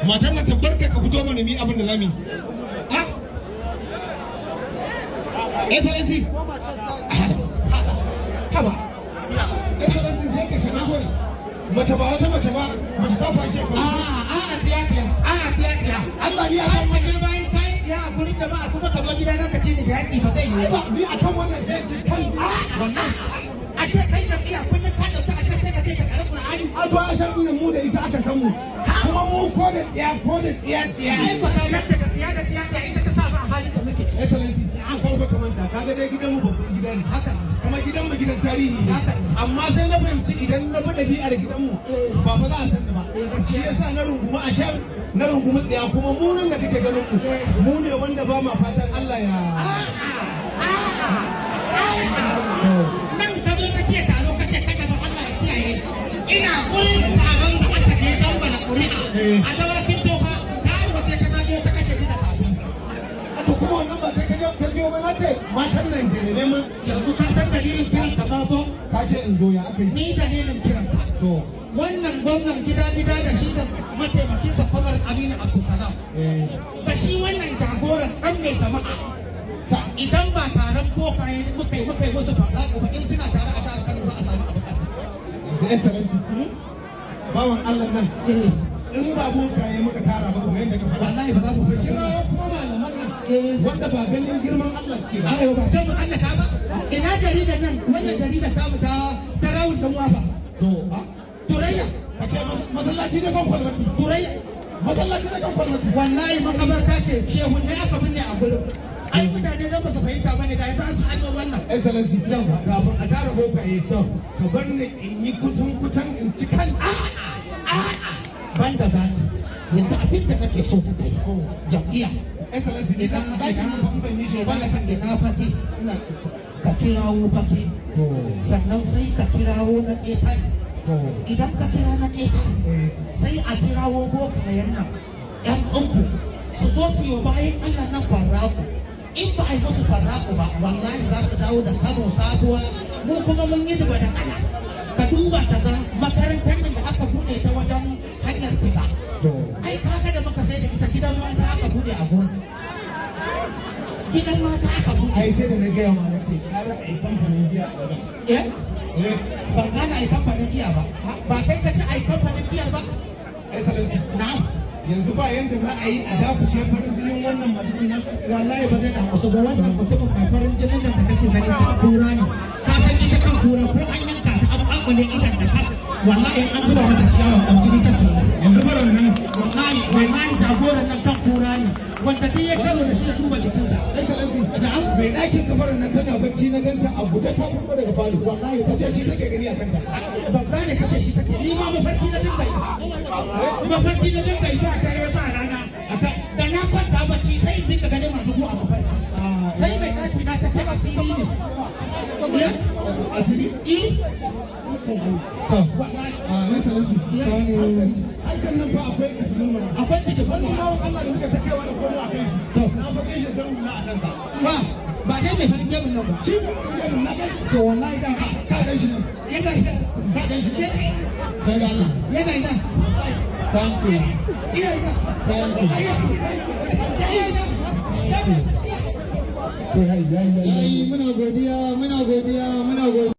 matan nan tabbarka ka fito mana mi abin da zamu yi ha SLC haba SLC sai ka shiga gona mace ba wata mace ba mace ta fashe ku a tiyatiya Allah ni a kan mace bayan kai ya gurin jama'a kuma ka zo gida ka ce da yaki ba zai yi ba ni akan wannan sai ci kan wannan a ce kai jami'a kullum ka dauki a sai ka ce ka karɓi Qur'ani a to a shan mu da ita aka san mu kuma mu ko da tsiya ai ba ka nan da tsiya ita ta sa ba halin da muke ciki excellency an farba kamanta kaga dai gidan mu babban gida ne haka kuma gidan mu gidan tarihi ne amma sai na fahimci idan na bi ɗabi'ar gidan mu ba za a san ba shi yasa na runguma a shan na rungumi tsiya kuma mu nan da kake ganin mu ne wanda ba ma fatan Allah ya nan ka zo ka ce taro ka ce ka gaban Allah ya kiyaye ina gurin taron da aka je dan bana ƙuri'a a dawakin tofa ta yi wace ka zo ta kashe ni da kafi to kuma wannan ba kai ka je ba na ce matan nan da ne mun yanzu ka san dalilin kiran ka ba ko ka ce in zo ya aka yi ni dalilin kiran ka to wannan gwamnan gida da shi da mataimakinsa Kwamar Aminu Abdulsalam da shi wannan jagoran ɗan mai jama'a idan ba taron bokaye muka yi musu fasa ba in suna tare a jihar Kano za a samu abin da the excellency bawan Allah nan in ba bokaye muka tara ba kuma yadda ka faɗa wallahi ba za mu kira kuma malaman nan wanda ba ganin girman Allah ke ba ayo ba sai mu annaka ba ina jaridar nan wannan jaridar ta mu ta rawun dan wafa to turayya ka ce masallaci ne kan kwalmati turayya masallaci ne kan kwalmati wallahi makabarta ce shehun ne aka binne a gurin ai mutane da ba su fahimta bane da yanzu an su hanyo wannan excellency yawa kafin a tara bokaye to ka bar ni in yi kutan in ci kan banda zaki yanzu abin da nake so ka kai jam'iyya excellency idan ban yi shi ba ina fati ka kirawo fati sannan sai ka kirawo na ƙetare idan ka kira na ƙetare sai a kirawo bokayen nan yan uku su zo su yi bayan Allah nan farraku in ba a yi musu farraku ba wallahi za su dawo da Kano sabuwa mu kuma mun yi duba da ana ka duba ka ga makarantar nan da aka bude ta wajen hanyar fita ai kaga da muka sai da ita gidan mata aka bude a gurin gidan mata aka bude ai sai da na gaya ma na ce ka raka ai kamfanin biya ban gane ai kamfanin giya ba ba kai ka ci ai kamfanin giya ba excellency na'am yanzu ba yanda za a yi a dafushe farin jinin wannan mutumin nasu wallahi ba zai damu ba wannan mutumin mai farin jinin nan da kake gani ta kura ne ka san ita kan kura ko an yanka ta an akule idan da ta wallahi an zuba mata ciyawa kan jini take yanzu bara nan wallahi jagoran nan kan kura ne wanda duk ya karo da shi ya duba jikinsa excellency na'am mai ɗakin kafarin nan tana bacci na ganta a guje ta kuma daga falo wallahi ta ce shi take gani a kanta babba ne kace shi take ni ma mafarki na dinga yi mafarki na dinga yi ba kare ba rana da na kwanta bacci sai in dinga ganin madugu a mafarki sai mai ɗaki na ta ce asiri ne asiri harkar nan fa akwai kafin mana akwai kike wani bawon Allah da muka ta kaiwa da komo a kai na fa kai shekaru na a kansa ba dai mai farin gemun nan ba shi gemun na kai to wallahi da ka gan shi nan yana ka gan shi nan kai da Allah yana ina thank you iya ina thank you iya ina to hai muna godiya